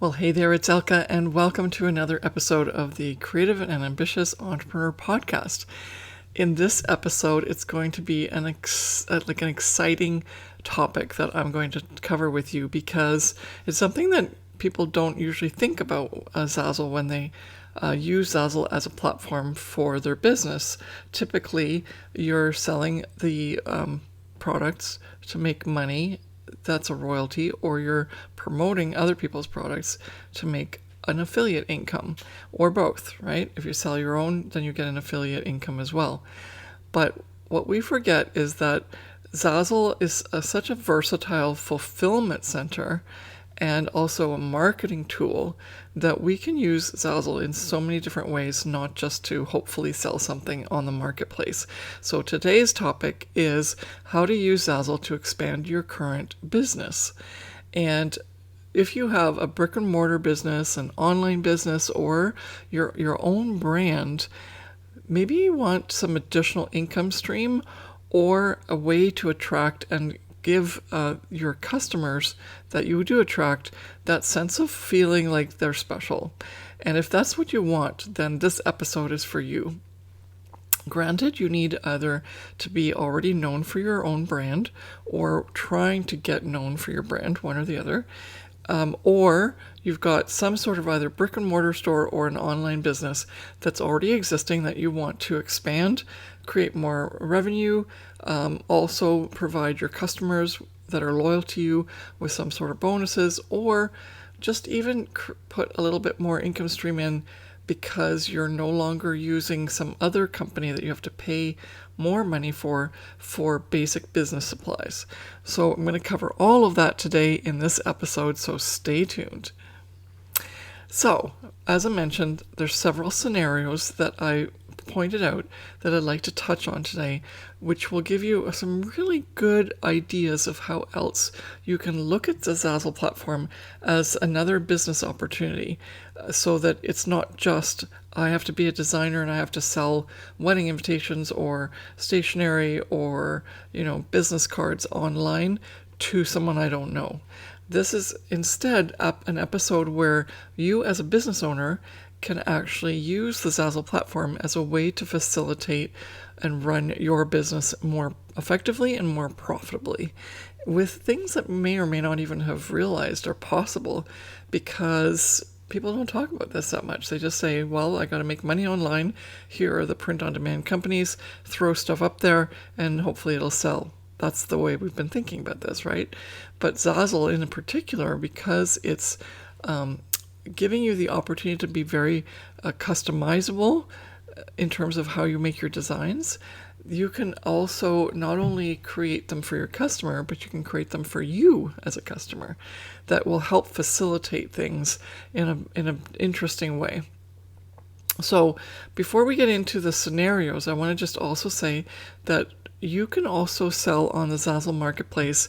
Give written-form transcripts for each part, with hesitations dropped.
Well, hey there, it's Elka, and welcome to another episode of the Creative and Ambitious Entrepreneur Podcast. In this episode, it's going to be an exciting topic that I'm going to cover with you because it's something that people don't usually think about Zazzle when they use Zazzle as a platform for their business. Typically, you're selling the products to make money. That's a royalty, or you're promoting other people's products to make an affiliate income, or both, right? If you sell your own, then you get an affiliate income as well. But what we forget is that Zazzle is such a versatile fulfillment center and also a marketing tool that we can use Zazzle in so many different ways, not just to hopefully sell something on the marketplace. So today's topic is how to use Zazzle to expand your current business. And if you have a brick and mortar business, an online business, or your own brand, maybe you want some additional income stream or a way to attract and give your customers that you do attract that sense of feeling like they're special. And if that's what you want, then this episode is for you. Granted, you need either to be already known for your own brand or trying to get known for your brand, one or the other. Or you've got some sort of either brick and mortar store or an online business that's already existing that you want to expand, create more revenue, also provide your customers that are loyal to you with some sort of bonuses, or just even put a little bit more income stream in because you're no longer using some other company that you have to pay more money for basic business supplies. So I'm going to cover all of that today in this episode, so stay tuned. So, as I mentioned, there's several scenarios that I pointed out that I'd like to touch on today, which will give you some really good ideas of how else you can look at the Zazzle platform as another business opportunity, so that it's not just I have to be a designer and I have to sell wedding invitations or stationery or business cards online to someone I don't know. This is instead an episode where you as a business owner can actually use the Zazzle platform as a way to facilitate and run your business more effectively and more profitably with things that may or may not even have realized are possible, because people don't talk about this that much. They just say, well, I got to make money online. Here are the print-on-demand companies. Throw stuff up there and hopefully it'll sell. That's the way we've been thinking about this, right? But Zazzle in particular, because it's giving you the opportunity to be very customizable in terms of how you make your designs, you can also not only create them for your customer, but you can create them for you as a customer. That will help facilitate things in an interesting way. So before we get into the scenarios, I want to just also say that you can also sell on the Zazzle marketplace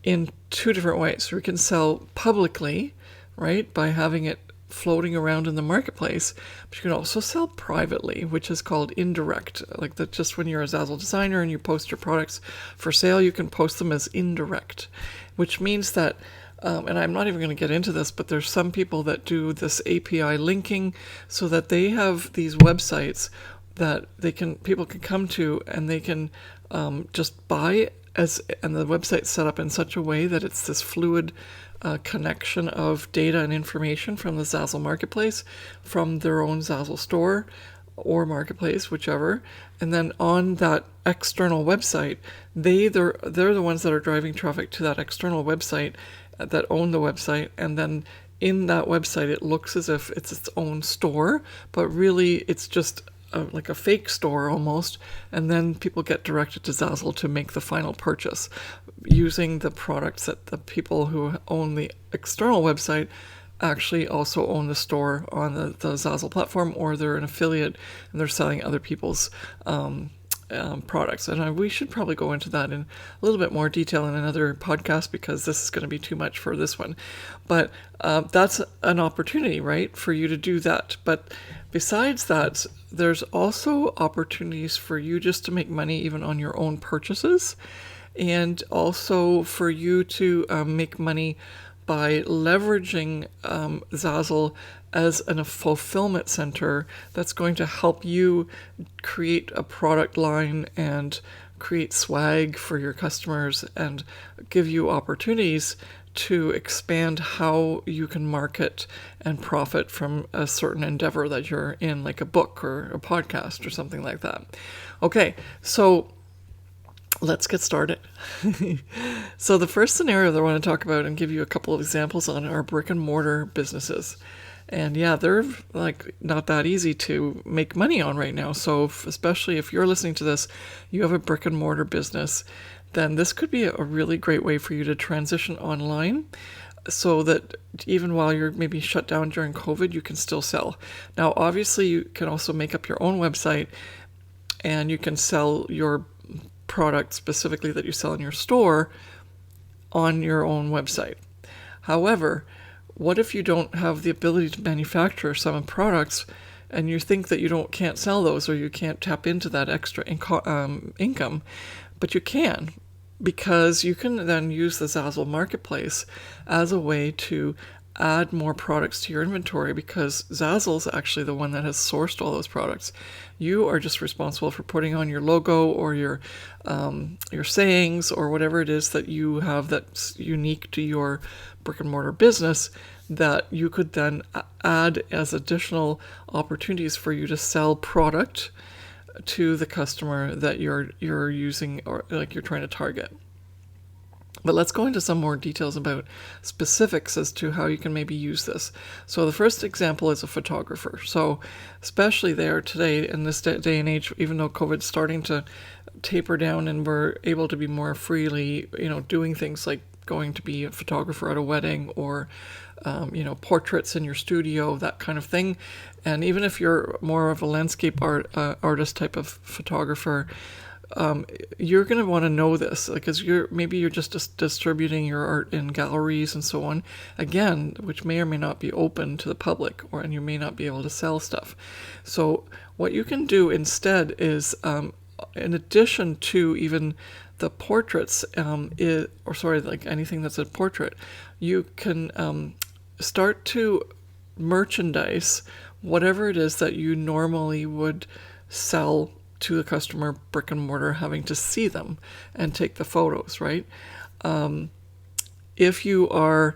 in two different ways. You can sell publicly, right, by having it floating around in the marketplace, but you can also sell privately, which is called indirect. Like that, just when you're a Zazzle designer and you post your products for sale, you can post them as indirect, which means that and I'm not even going to get into this, but there's some people that do this API linking so that they have these websites that people can come to and they can just buy and the website's set up in such a way that it's this fluid connection of data and information from the Zazzle marketplace, from their own Zazzle store or marketplace, whichever, and then on that external website, they're the ones that are driving traffic to that external website, that own the website, and then in that website it looks as if it's its own store, but really it's just like a fake store almost, and then people get directed to Zazzle to make the final purchase using the products that the people who own the external website actually also own the store on the Zazzle platform, or they're an affiliate and they're selling other people's products. And we should probably go into that in a little bit more detail in another podcast, because this is going to be too much for this one. But that's an opportunity, right, for you to do that. But besides that, there's also opportunities for you just to make money even on your own purchases, and also for you to make money by leveraging Zazzle as a fulfillment center that's going to help you create a product line and create swag for your customers and give you opportunities to expand how you can market and profit from a certain endeavor that you're in, like a book or a podcast or something like that. Okay, so let's get started. So the first scenario that I want to talk about and give you a couple of examples on are brick and mortar businesses. And yeah, they're like not that easy to make money on right now. So especially if you're listening to this, you have a brick and mortar business, then this could be a really great way for you to transition online so that even while you're maybe shut down during COVID, you can still sell. Now, obviously, you can also make up your own website and you can sell your product specifically that you sell in your store on your own website. However, what if you don't have the ability to manufacture some products and you think that you can't sell those or you can't tap into that extra income, but you can, because you can then use the Zazzle marketplace as a way to add more products to your inventory, because Zazzle's actually the one that has sourced all those products. You are just responsible for putting on your logo or your sayings or whatever it is that you have that's unique to your brick and mortar business that you could then add as additional opportunities for you to sell product to the customer that you're using or like you're trying to target. But let's go into some more details about specifics as to how you can maybe use this. So the first example is a photographer. So especially there today in this day and age, even though COVID's starting to taper down and we're able to be more freely, doing things like going to be a photographer at a wedding or, portraits in your studio, that kind of thing. And even if you're more of a landscape artist type of photographer, you're going to want to know this because you're just distributing your art in galleries and so on, again, which may or may not be open to the public, and you may not be able to sell stuff. So what you can do instead is, in addition to even the portraits, like anything that's a portrait, you can start to merchandise whatever it is that you normally would sell to the customer brick and mortar, having to see them and take the photos, right? If you are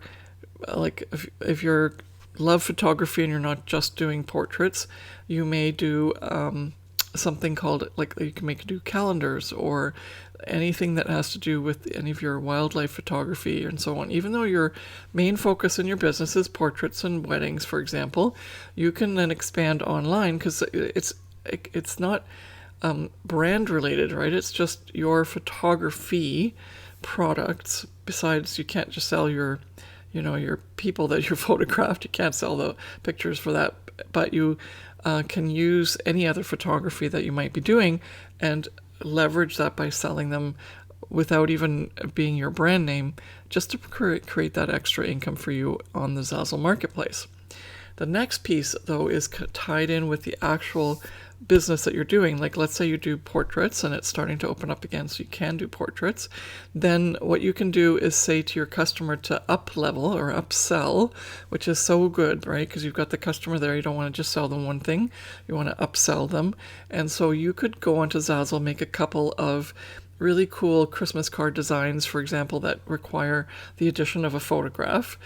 if you're love photography and you're not just doing portraits, you may do something called you can do calendars or anything that has to do with any of your wildlife photography and so on. Even though your main focus in your business is portraits and weddings, for example, you can then expand online because it's not brand related, right? It's just your photography products. Besides, you can't just sell your people that you photographed. You can't sell the pictures for that, but you can use any other photography that you might be doing and leverage that by selling them without even being your brand name, just to create that extra income for you on the Zazzle marketplace. The next piece, though, is tied in with the actual business that you're doing. Like, let's say you do portraits and it's starting to open up again, so you can do portraits. Then what you can do is say to your customer to up level or upsell, which is so good, right? Because you've got the customer there. You don't want to just sell them one thing. You want to upsell them. And so you could go onto Zazzle, make a couple of really cool Christmas card designs, for example, that require the addition of a photograph,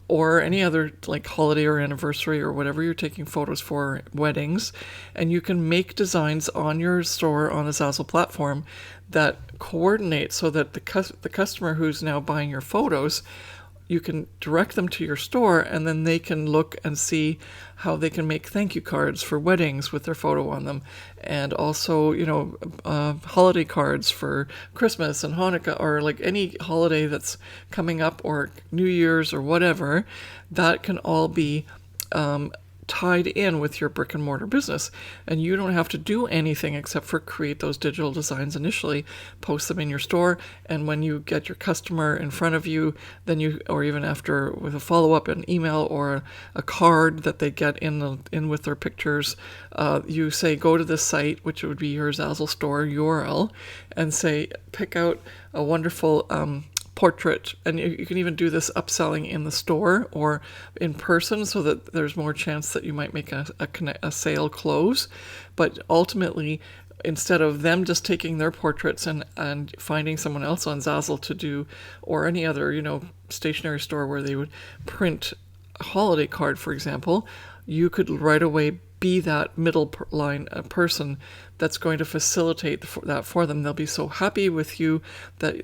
or any other like holiday or anniversary or whatever you're taking photos for, weddings, and you can make designs on your store on the Zazzle platform that coordinate so that the customer who's now buying your photos, you can direct them to your store, and then they can look and see how they can make thank you cards for weddings with their photo on them, and also holiday cards for Christmas and Hanukkah, or like any holiday that's coming up, or New Year's or whatever. That can all be tied in with your brick and mortar business, and you don't have to do anything except for create those digital designs initially, post them in your store, and when you get your customer in front of you, then or even after with a follow-up, an email or a card that they get in with their pictures, you say go to this site, which would be your Zazzle store URL, and say pick out a wonderful portrait, and you can even do this upselling in the store or in person, so that there's more chance that you might make a sale close. But ultimately, instead of them just taking their portraits and finding someone else on Zazzle to do, or any other, stationery store where they would print a holiday card, for example, you could right away be that middle line person that's going to facilitate that for them. They'll be so happy with you that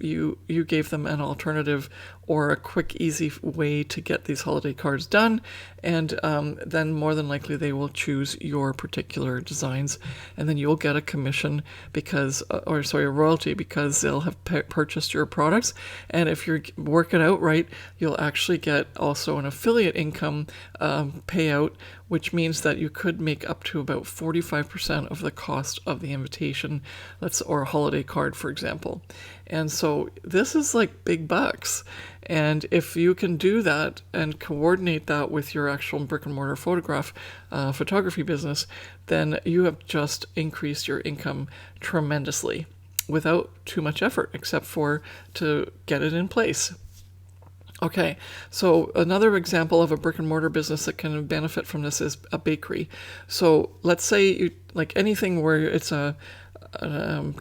you gave them an alternative or a quick, easy way to get these holiday cards done, and then more than likely they will choose your particular designs, and then you'll get a commission a royalty, because they'll have purchased your products. And if you work it out right, you'll actually get also an affiliate income payout, which means that you could make up to about 45% of the cost of the invitation, or a holiday card, for example. And so this is like big bucks. And if you can do that and coordinate that with your actual brick and mortar photography business, then you have just increased your income tremendously without too much effort, except for to get it in place. Okay, so another example of a brick and mortar business that can benefit from this is a bakery. So let's say you like anything where it's a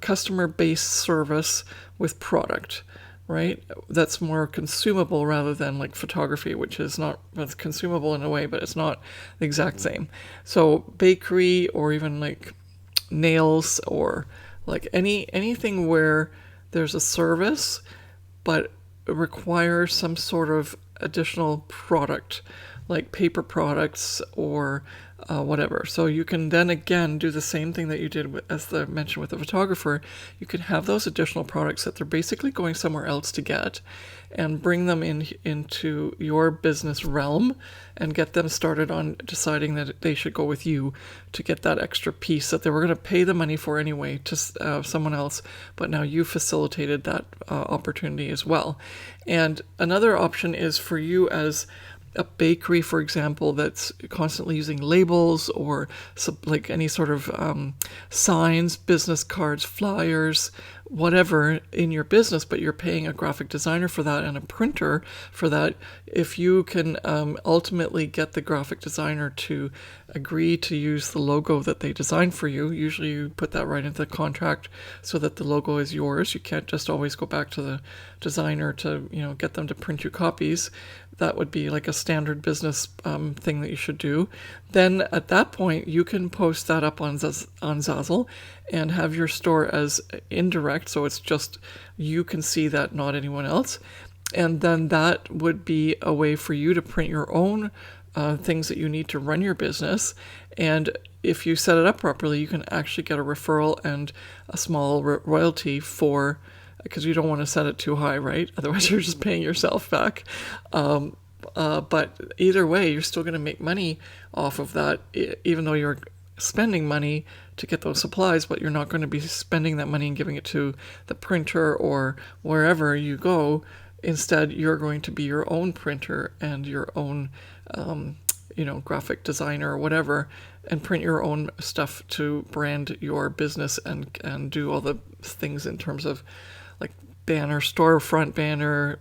customer-based service with product, right? That's more consumable rather than like photography, which is not, it's consumable in a way, but it's not the exact same. So bakery, or even like nails, or like anything where there's a service, but require some sort of additional product, like paper products or whatever. So you can then again do the same thing that you did as I mentioned with the photographer. You can have those additional products that they're basically going somewhere else to get, and bring them into your business realm and get them started on deciding that they should go with you to get that extra piece that they were going to pay the money for anyway to someone else, but now you facilitated that opportunity as well. And another option is for you as a bakery, for example, that's constantly using labels or like any sort of signs, business cards, flyers, whatever in your business, but you're paying a graphic designer for that and a printer for that. If you can ultimately get the graphic designer to agree to use the logo that they designed for you, usually you put that right into the contract so that the logo is yours. You can't just always go back to the designer to get them to print you copies. That would be like a standard business thing that you should do. Then at that point, you can post that up on Zazzle and have your store as indirect, so it's just you can see that, not anyone else. And then that would be a way for you to print your own things that you need to run your business. And if you set it up properly, you can actually get a referral and a small royalty because you don't want to set it too high, right? Otherwise, you're just paying yourself back. But either way, you're still going to make money off of that, even though you're spending money to get those supplies, but you're not going to be spending that money and giving it to the printer or wherever you go. Instead, you're going to be your own printer and your own, graphic designer or whatever, and print your own stuff to brand your business and do all the things in terms of like banner, storefront banner,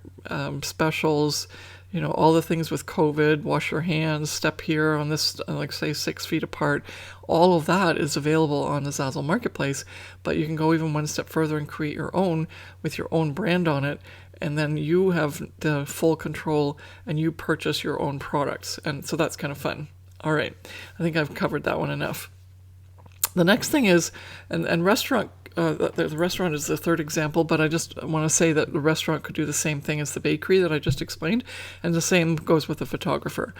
specials, all the things with COVID, wash your hands, step here on this, like say 6 feet apart. All of that is available on the Zazzle marketplace, but you can go even one step further and create your own with your own brand on it. And then you have the full control and you purchase your own products. And so that's kind of fun. All right. I think I've covered that one enough. The next thing is, and restaurant, the restaurant is the third example, but I just want to say that the restaurant could do the same thing as the bakery that I just explained, and the same goes with the photographer.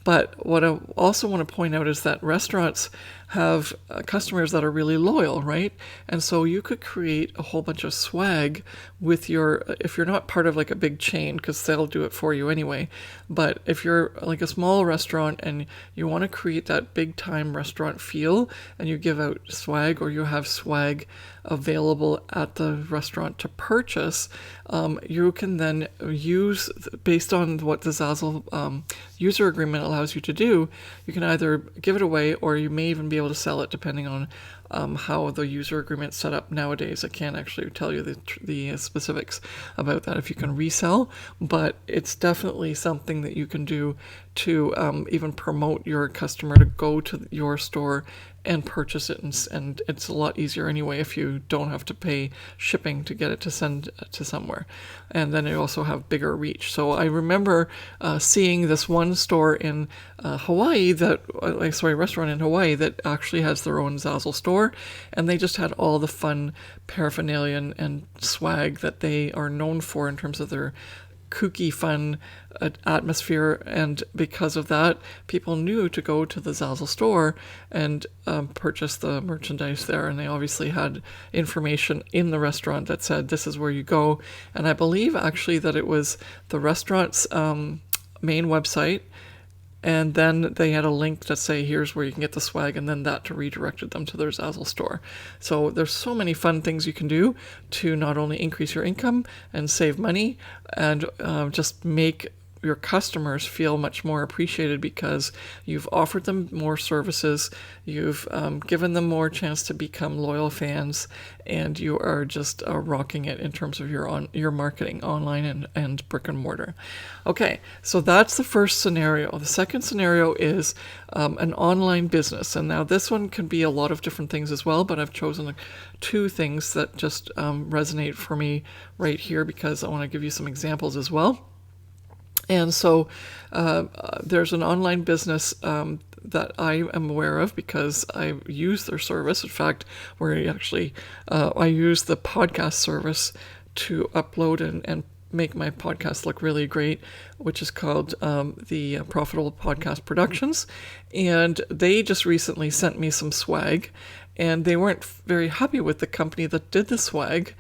But what I also want to point out is that restaurants have customers that are really loyal, right? And so you could create a whole bunch of swag with if you're not part of like a big chain, because they'll do it for you anyway. But if you're like a small restaurant and you want to create that big time restaurant feel, and you give out swag, or you have swag available at the restaurant to purchase, you can then use, based on what the Zazzle user agreement allows you to do, you can either give it away, or you may even be able to sell it depending on how the user agreement's set up nowadays. I can't actually tell you the specifics about that if you can resell, but it's definitely something that you can do to even promote your customer to go to your store and purchase it, and it's a lot easier anyway if you don't have to pay shipping to get it to send to somewhere. And then you also have bigger reach. So I remember seeing this one store in Hawaii restaurant in Hawaii that actually has their own Zazzle store, and they just had all the fun paraphernalia and swag that they are known for in terms of their kooky, fun atmosphere, and because of that, people knew to go to the Zazzle store and purchase the merchandise there. And they obviously had information in the restaurant that said this is where you go. And I believe actually that it was the restaurant's main website, and then they had a link that say here's where you can get the swag, and then that redirected them to their Zazzle store. So there's so many fun things you can do to not only increase your income and save money, and just make your customers feel much more appreciated because you've offered them more services, you've given them more chance to become loyal fans, and you are just rocking it in terms of your marketing online and brick and mortar. Okay, so that's the first scenario. The second scenario is an online business, and now this one can be a lot of different things as well, but I've chosen two things that just resonate for me right here because I want to give you some examples as well. And so there's an online business that I am aware of because I use their service. In fact, I use the podcast service to upload and make my podcast look really great, which is called the Profitable Podcast Productions. And they just recently sent me some swag, and they weren't very happy with the company that did the swag.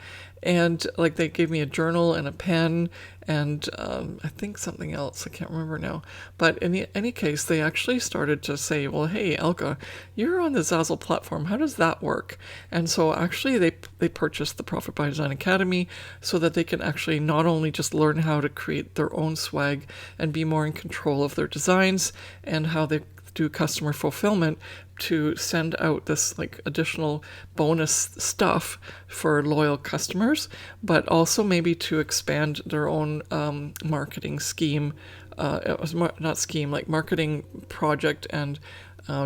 And they gave me a journal and a pen and I think something else. I can't remember now. But in any case, they actually started to say, well, hey, Elka, you're on the Zazzle platform. How does that work? And so actually they purchased the Profit by Design Academy so that they can actually not only just learn how to create their own swag and be more in control of their designs and how they do customer fulfillment, to send out this additional bonus stuff for loyal customers, but also maybe to expand their own marketing scheme, marketing project and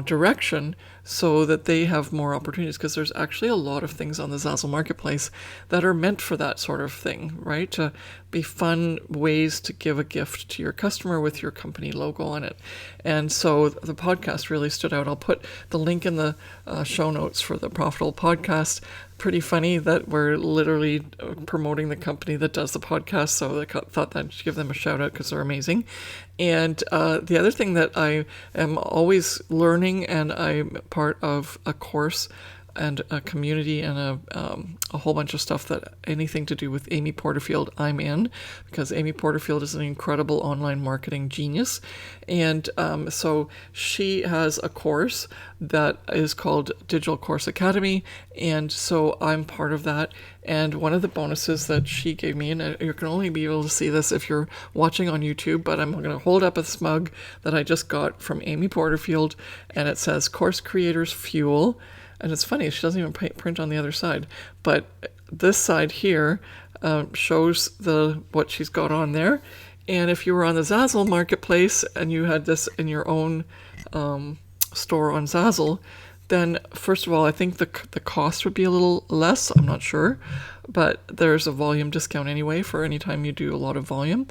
direction, so that they have more opportunities, because there's actually a lot of things on the Zazzle marketplace that are meant for that sort of thing, right? To be fun ways to give a gift to your customer with your company logo on it. And so the podcast really stood out. I'll put the link in the show notes for the Profitable Podcast. Pretty funny that we're literally promoting the company that does the podcast, so I thought I'd give them a shout out because they're amazing. And the other thing that I am always learning, and I'm part of a course and a community and a whole bunch of stuff that anything to do with Amy Porterfield I'm in, because Amy Porterfield is an incredible online marketing genius. And so she has a course that is called Digital Course Academy, and so I'm part of that. And one of the bonuses that she gave me, and you can only be able to see this if you're watching on YouTube, but I'm going to hold up a mug that I just got from Amy Porterfield, and it says Course Creators Fuel. And it's funny, she doesn't even print on the other side, but this side here shows what she's got on there. And if you were on the Zazzle marketplace and you had this in your own store on Zazzle, then first of all, I think the cost would be a little less. I'm not sure, but there's a volume discount anyway for any time you do a lot of volume.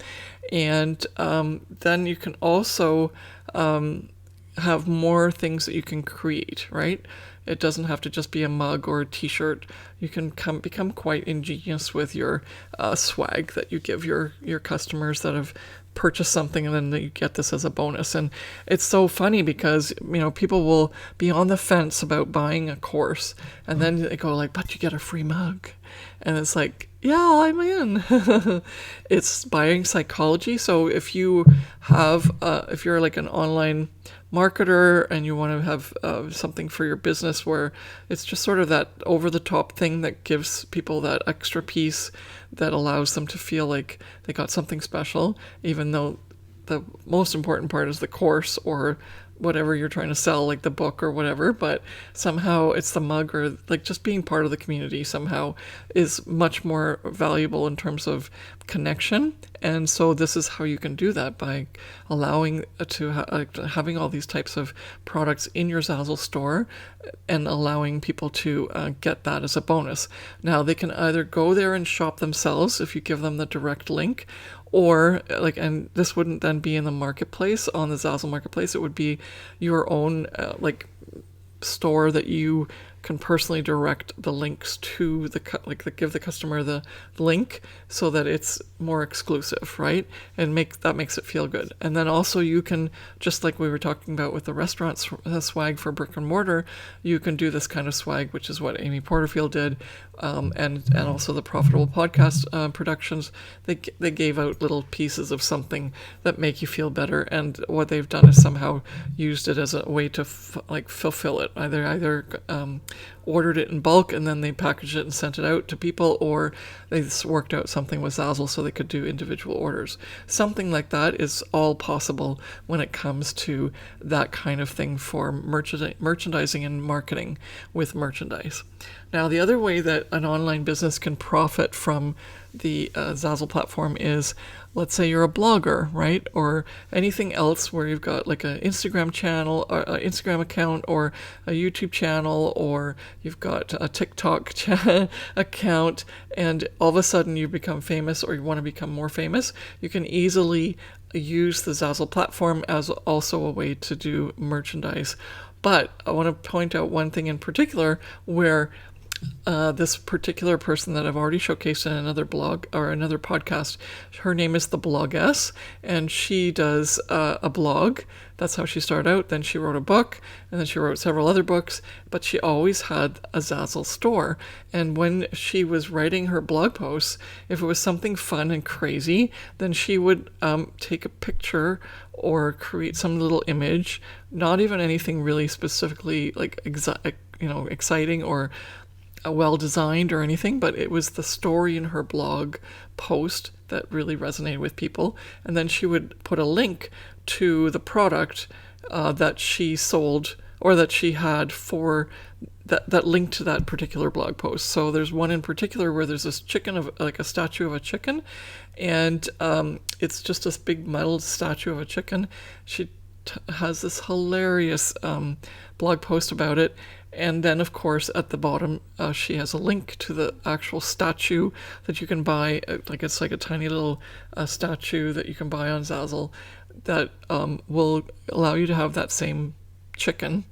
And then you can also have more things that you can create, right? It doesn't have to just be a mug or a t-shirt. You can become quite ingenious with your swag that you give your customers that have purchased something, and then you get this as a bonus. And it's so funny because, people will be on the fence about buying a course, and then they go but you get a free mug. And it's yeah, I'm in. It's buying psychology. So if you have, if you're an online marketer and you want to have something for your business where it's just sort of that over-the-top thing that gives people that extra piece that allows them to feel like they got something special, even though the most important part is the course or whatever you're trying to sell, like the book or whatever, but somehow it's the mug, or like just being part of the community somehow is much more valuable in terms of connection. And so this is how you can do that, by allowing to having all these types of products in your Zazzle store and allowing people to get that as a bonus. Now they can either go there and shop themselves if you give them the direct link, or and this wouldn't then be in the marketplace, on the Zazzle marketplace. It would be your own store that you can personally direct the links to, give the customer the link so that it's more exclusive, right? And makes it feel good. And then also you can, just like we were talking about with the restaurant swag for brick and mortar, you can do this kind of swag, which is what Amy Porterfield did, and also the Profitable Podcast productions. They gave out little pieces of something that make you feel better, and what they've done is somehow used it as a way to fulfill it. Either ordered it in bulk and then they packaged it and sent it out to people, or they just worked out something with Zazzle so they could do individual orders. Something like that is all possible when it comes to that kind of thing for merchandising and marketing with merchandise. Now, the other way that an online business can profit from the Zazzle platform is, let's say you're a blogger, right? Or anything else where you've got like an Instagram channel or an Instagram account or a YouTube channel, or you've got a TikTok account, and all of a sudden you become famous, or you want to become more famous. You can easily use the Zazzle platform as also a way to do merchandise. But I want to point out one thing in particular where this particular person that I've already showcased in another blog or another podcast, her name is the Bloggess, and she does a blog. That's how she started out. Then she wrote a book, and then she wrote several other books, but she always had a Zazzle store. And when she was writing her blog posts, if it was something fun and crazy, then she would take a picture or create some little image, not even anything really specifically exciting or well designed or anything, but it was the story in her blog post that really resonated with people. And then she would put a link to the product that she sold, or that she had for that link to that particular blog post. So there's one in particular where there's this chicken, of like a statue of a chicken, and it's just this big metal statue of a chicken. She has this hilarious blog post about it. And then, of course, at the bottom, she has a link to the actual statue that you can buy. It's like a tiny little statue that you can buy on Zazzle that will allow you to have that same chicken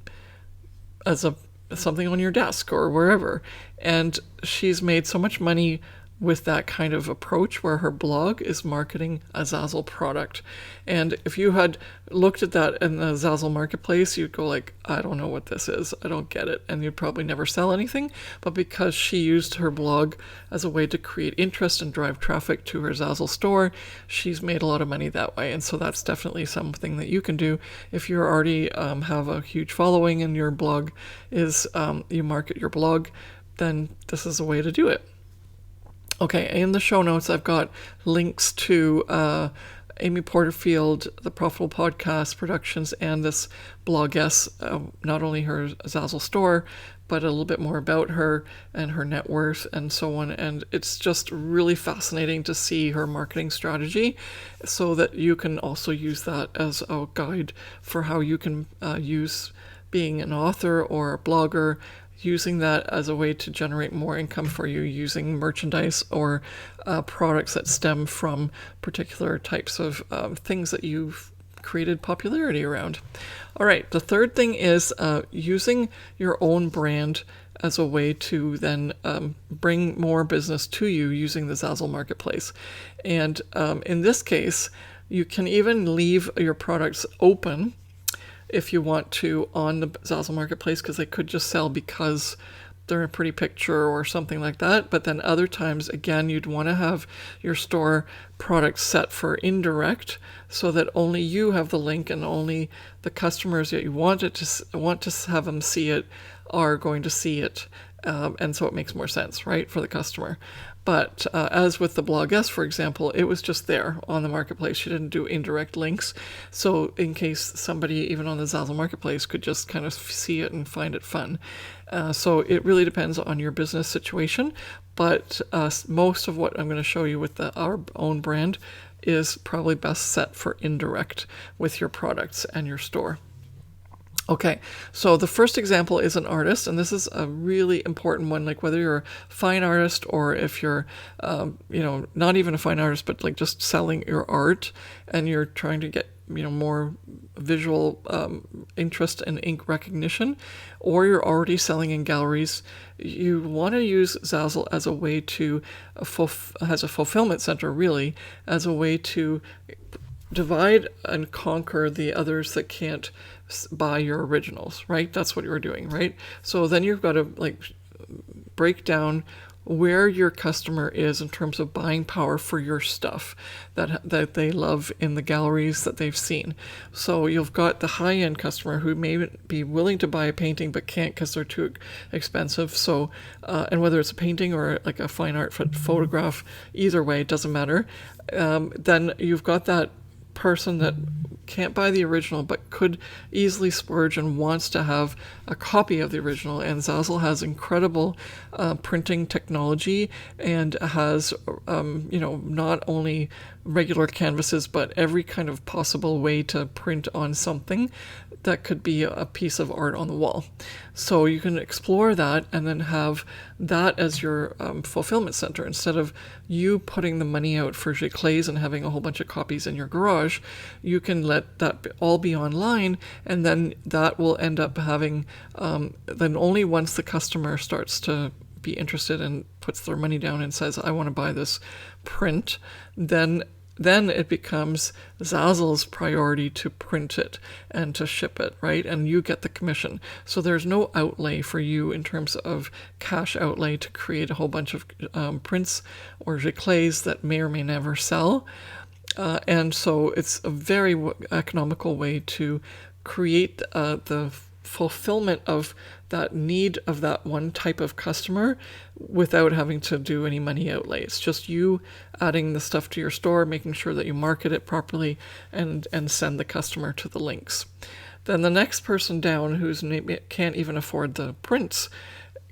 as something on your desk or wherever. And she's made so much money with that kind of approach, where her blog is marketing a Zazzle product. And if you had looked at that in the Zazzle marketplace, you'd go like, I don't know what this is. I don't get it. And you'd probably never sell anything. But because she used her blog as a way to create interest and drive traffic to her Zazzle store, she's made a lot of money that way. And so that's definitely something that you can do. If you already have a huge following and your blog is, you market your blog, then this is a way to do it. Okay, in the show notes, I've got links to Amy Porterfield, the Profitable Podcast productions, and this Bloggess, not only her Zazzle store, but a little bit more about her and her net worth and so on. And it's just really fascinating to see her marketing strategy, so that you can also use that as a guide for how you can use being an author or a blogger, using that as a way to generate more income for you, using merchandise or products that stem from particular types of things that you've created popularity around. All right, the third thing is using your own brand as a way to then bring more business to you using the Zazzle marketplace. And in this case, you can even leave your products open if you want to on the Zazzle marketplace, because they could just sell because they're a pretty picture or something like that. But then other times, again, you'd want to have your store products set for indirect, so that only you have the link and only the customers that you want to have them see it are going to see it. And so it makes more sense, right, for the customer. But as with the Blogess, for example, it was just there on the marketplace. She didn't do indirect links. So in case somebody, even on the Zazzle marketplace, could just kind of see it and find it fun. So it really depends on your business situation. But most of what I'm going to show you with our own brand is probably best set for indirect with your products and your store. Okay, so the first example is an artist, and this is a really important one, like whether you're a fine artist or if you're, not even a fine artist, but like just selling your art and you're trying to get, more visual interest and ink recognition, or you're already selling in galleries, you want to use Zazzle as a way to, as a fulfillment center, really, as a way to divide and conquer the others that can't buy your originals, right? That's what you're doing, right? So then you've got to break down where your customer is in terms of buying power for your stuff that they love in the galleries that they've seen. So you've got the high-end customer who may be willing to buy a painting but can't because they're too expensive. So and whether it's a painting or like a fine art photograph, either way, it doesn't matter. Then you've got that person that can't buy the original but could easily splurge and wants to have a copy of the original. And Zazzle has incredible printing technology and has not only regular canvases but every kind of possible way to print on something that could be a piece of art on the wall. So you can explore that and then have that as your fulfillment center. Instead of you putting the money out for giclées and having a whole bunch of copies in your garage, you can let that all be online, and then that will end up having, then only once the customer starts to be interested and puts their money down and says, I want to buy this print, then it becomes Zazzle's priority to print it and to ship it, right? And you get the commission. So there's no outlay for you in terms of cash outlay to create a whole bunch of prints or giclées that may or may never sell. And so it's a very economical way to create the fulfillment of that need of that one type of customer without having to do any money outlay. It's just you adding the stuff to your store, making sure that you market it properly, and send the customer to the links. Then the next person down who's can't even afford the prints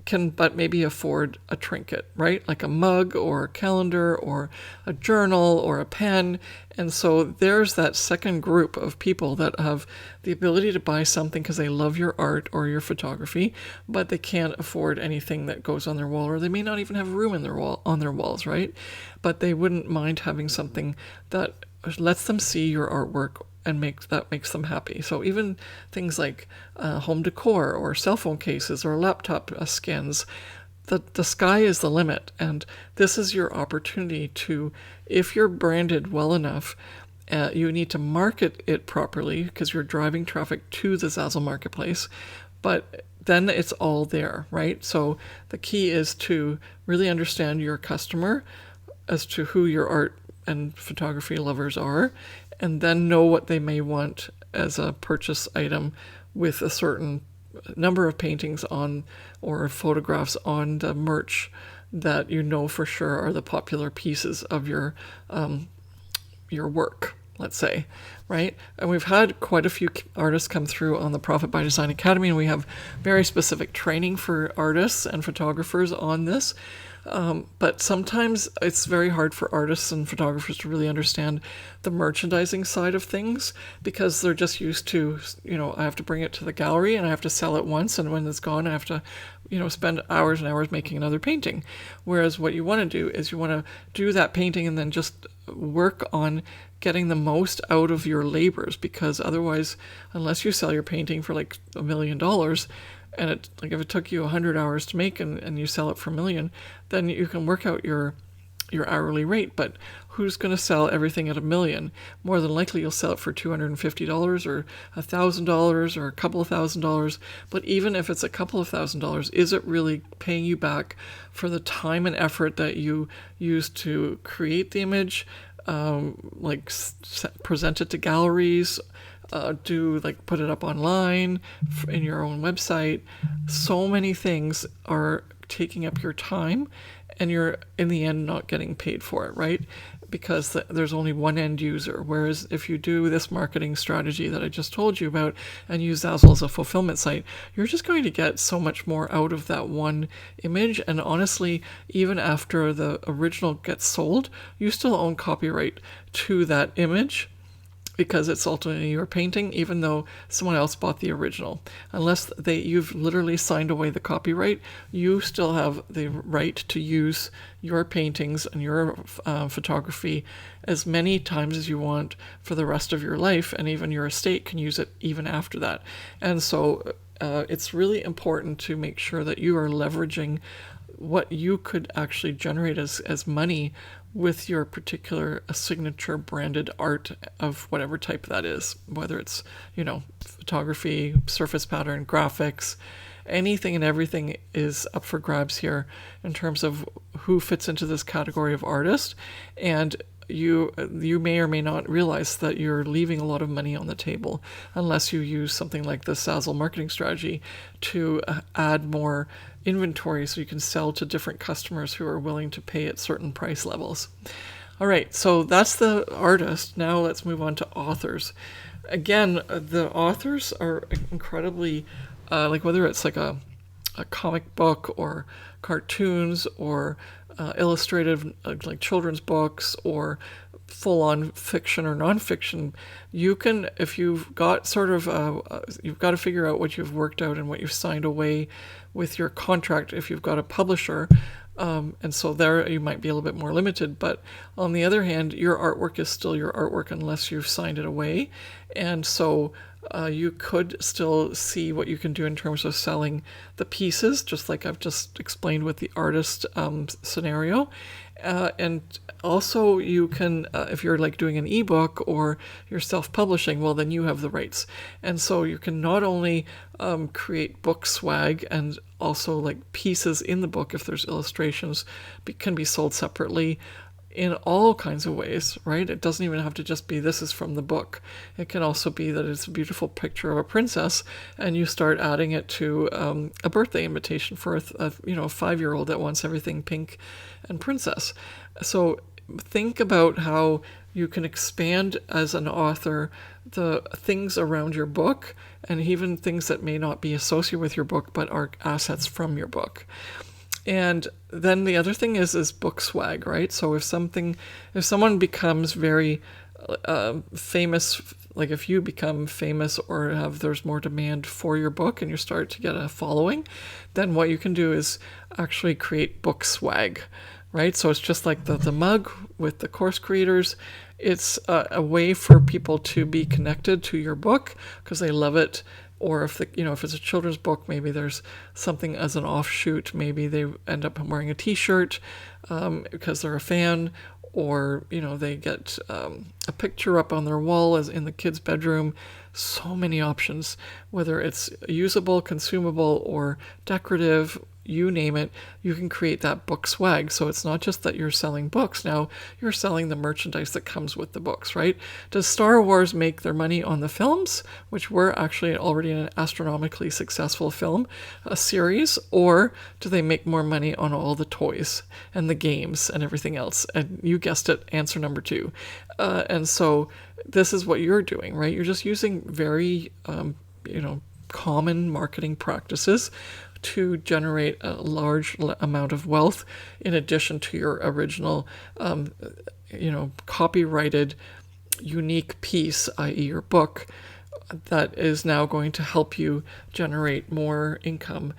can but maybe afford a trinket, right? Like a mug or a calendar or a journal or a pen. And so there's that second group of people that have the ability to buy something because they love your art or your photography, but they can't afford anything that goes on their wall, or they may not even have room in on their walls, right? But they wouldn't mind having something that lets them see your artwork and makes them happy. So even things like home decor or cell phone cases or laptop skins, the sky is the limit. And this is your opportunity to, if you're branded well enough, you need to market it properly because you're driving traffic to the Zazzle marketplace, but then it's all there, right? So the key is to really understand your customer as to who your art and photography lovers are, and then know what they may want as a purchase item with a certain number of paintings on or photographs on the merch that you know for sure are the popular pieces of your work, let's say, right? And we've had quite a few artists come through on the Profit by Design Academy, and we have very specific training for artists and photographers on this. But sometimes it's very hard for artists and photographers to really understand the merchandising side of things because they're just used to, I have to bring it to the gallery and I have to sell it once, and when it's gone, I have to, spend hours and hours making another painting. Whereas what you want to do is you want to do that painting and then just work on getting the most out of your labors, because otherwise, unless you sell your painting for like $1 million, and if it took you 100 hours to make and you sell it for $1 million, then you can work out your hourly rate. But who's going to sell everything at $1 million? More than likely you'll sell it for $250 or $1,000 or a couple of $1,000. But even if it's a couple of $1,000, is it really paying you back for the time and effort that you used to create the image, present it to galleries, put it up online in your own website? So many things are taking up your time, and you're in the end not getting paid for it, right? Because there's only one end user. Whereas if you do this marketing strategy that I just told you about and use Zazzle as a fulfillment site, you're just going to get so much more out of that one image. And honestly, even after the original gets sold, you still own copyright to that image, because it's ultimately your painting, even though someone else bought the original. Unless you've literally signed away the copyright, you still have the right to use your paintings and your photography as many times as you want for the rest of your life, and even your estate can use it even after that. And so it's really important to make sure that you are leveraging what you could actually generate as money with your particular signature branded art of whatever type that is, whether it's, photography, surface pattern, graphics, anything and everything is up for grabs here in terms of who fits into this category of artist. And you may or may not realize that you're leaving a lot of money on the table unless you use something like the Zazzle marketing strategy to add more inventory so you can sell to different customers who are willing to pay at certain price levels. All right, so that's the artist. Now let's move on to authors. Again, the authors are incredibly, whether it's like a comic book or cartoons or illustrative, like children's books, or full-on fiction or nonfiction, you can, if you've got you've got to figure out what you've worked out and what you've signed away with your contract if you've got a publisher. And so there you might be a little bit more limited, but on the other hand, your artwork is still your artwork unless you've signed it away. And so you could still see what you can do in terms of selling the pieces, just like I've just explained with the artist scenario. And also you can, if you're like doing an ebook or you're self-publishing, well, then you have the rights. And so you can not only create book swag, and also like pieces in the book, if there's illustrations, can be sold separately in all kinds of ways, right? It doesn't even have to just be this is from the book. It can also be that it's a beautiful picture of a princess and you start adding it to a birthday invitation for a 5-year-old that wants everything pink and princess. So think about how you can expand as an author the things around your book, and even things that may not be associated with your book but are assets from your book. And then the other thing is book swag, right? So if someone becomes very famous, like if you become famous or there's more demand for your book and you start to get a following, then what you can do is actually create book swag, right? So it's just like the mug with the course creators. It's a way for people to be connected to your book because they love it. Or if it's a children's book, maybe there's something as an offshoot. Maybe they end up wearing a T-shirt because they're a fan, or they get a picture up on their wall as in the kid's bedroom. So many options, whether it's usable, consumable, or decorative. You name it, you can create that book swag. So it's not just that you're selling books. Now you're selling the merchandise that comes with the books, right? Does Star Wars make their money on the films, which were actually already an astronomically successful film, a series, or do they make more money on all the toys and the games and everything else? And you guessed it, answer number 2. And so this is what you're doing, right? You're just using very, common marketing practices to generate a large amount of wealth in addition to your original, copyrighted, unique piece, i.e. your book, that is now going to help you generate more income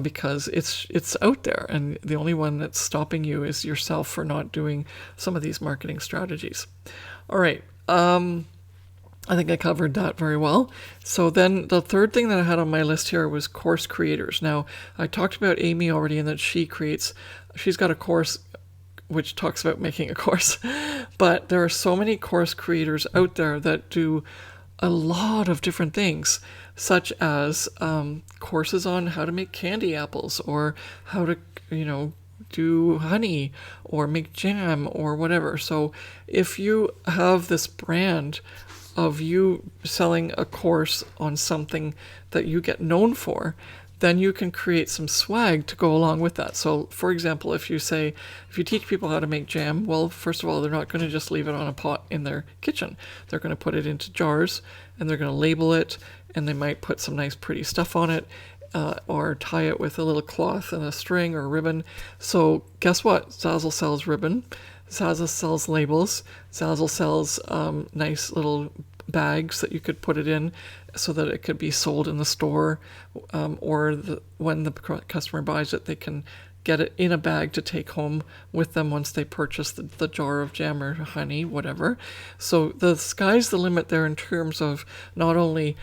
because it's out there, and the only one that's stopping you is yourself for not doing some of these marketing strategies. All right. I think I covered that very well. So then the third thing that I had on my list here was course creators. Now, I talked about Amy already, and that she's got a course which talks about making a course. But there are so many course creators out there that do a lot of different things, such as courses on how to make candy apples, or how to, do honey, or make jam, or whatever. So if you have this brand of you selling a course on something that you get known for, then you can create some swag to go along with that. So for example, if you teach people how to make jam, well, first of all, they're not going to just leave it on a pot in their kitchen. They're going to put it into jars, and they're going to label it, and they might put some nice pretty stuff on it, or tie it with a little cloth and a string or a ribbon. So guess what? Zazzle sells ribbon. Zazzle sells labels. Zazzle sells nice little bags that you could put it in so that it could be sold in the store, or when the customer buys it, they can get it in a bag to take home with them once they purchase the jar of jam or honey, whatever. So the sky's the limit there in terms of not only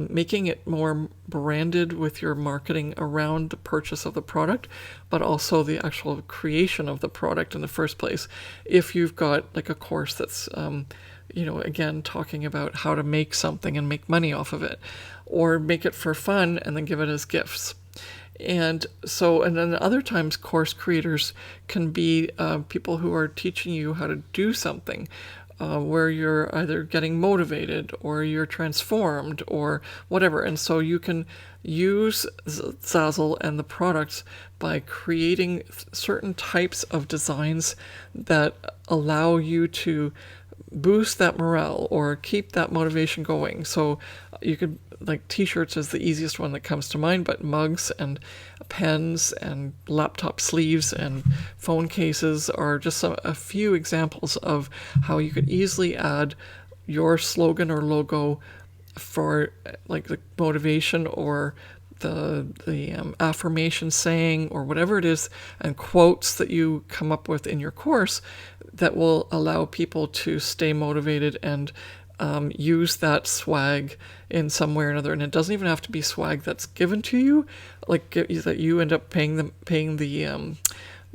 making it more branded with your marketing around the purchase of the product, but also the actual creation of the product in the first place. If you've got like a course that's again, talking about how to make something and make money off of it, or make it for fun and then give it as gifts. And then other times course creators can be people who are teaching you how to do something, where you're either getting motivated or you're transformed or whatever. And so you can use Zazzle and the products by creating certain types of designs that allow you to boost that morale or keep that motivation going. So you could, like, t-shirts is the easiest one that comes to mind, but mugs and pens and laptop sleeves and phone cases are just a few examples of how you could easily add your slogan or logo for like the motivation or the affirmation saying or whatever it is, and quotes that you come up with in your course that will allow people to stay motivated and use that swag in some way or another. And it doesn't even have to be swag that's given to you, like that you end up paying the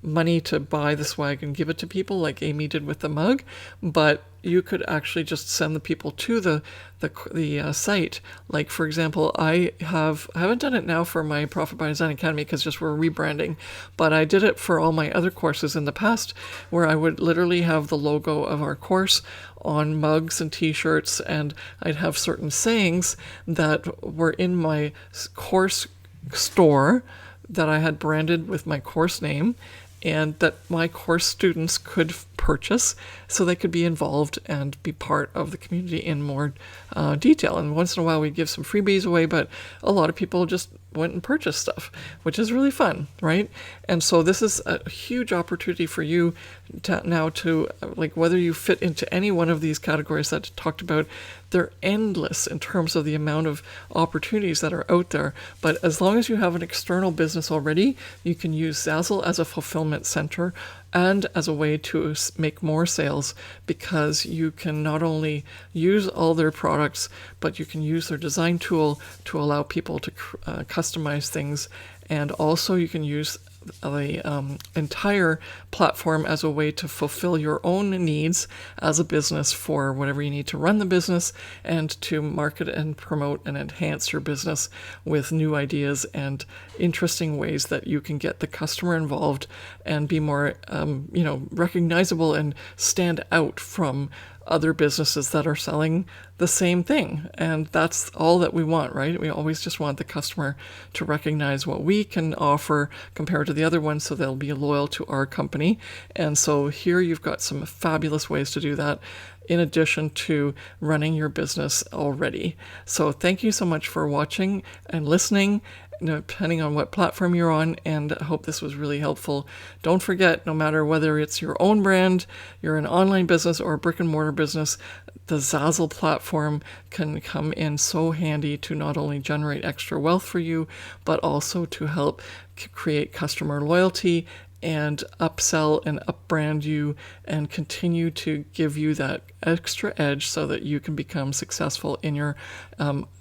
money to buy the swag and give it to people, like Amy did with the mug. But you could actually just send the people to the site. Like, for example, I haven't done it now for my Profit by Design Academy because just we're rebranding, but I did it for all my other courses in the past, where I would literally have the logo of our course on mugs and t-shirts, and I'd have certain sayings that were in my course store that I had branded with my course name, and that my course students could purchase so they could be involved and be part of the community in more detail. And once in a while we'd give some freebies away, but a lot of people just went and purchased stuff, which is really fun, right? And so this is a huge opportunity for you to like, whether you fit into any one of these categories that I talked about, they're endless in terms of the amount of opportunities that are out there. But as long as you have an external business already, you can use Zazzle as a fulfillment center and as a way to make more sales, because you can not only use all their products, but you can use their design tool to allow people to customize things. And also you can use the entire platform as a way to fulfill your own needs as a business for whatever you need to run the business, and to market and promote and enhance your business with new ideas and interesting ways that you can get the customer involved and be more recognizable and stand out from other businesses that are selling the same thing. And that's all that we want, right? We always just want the customer to recognize what we can offer compared to the other ones, so they'll be loyal to our company. And so here you've got some fabulous ways to do that, in addition to running your business already. So thank you so much for watching and listening, depending on what platform you're on, and I hope this was really helpful. Don't forget, no matter whether it's your own brand, you're an online business, or a brick and mortar business, the Zazzle platform can come in so handy to not only generate extra wealth for you, but also to help create customer loyalty and upsell and upbrand you and continue to give you that extra edge so that you can become successful in your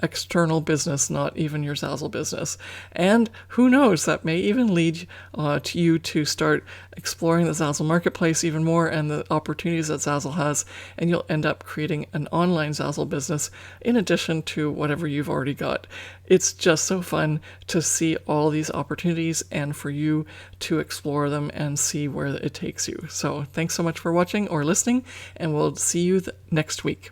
external business, not even your Zazzle business. And who knows, that may even lead to you to start exploring the Zazzle marketplace even more and the opportunities that Zazzle has, and you'll end up creating an online Zazzle business in addition to whatever you've already got. It's just so fun to see all these opportunities and for you to explore them and see where it takes you. So thanks so much for watching or listening, and we'll see you next week.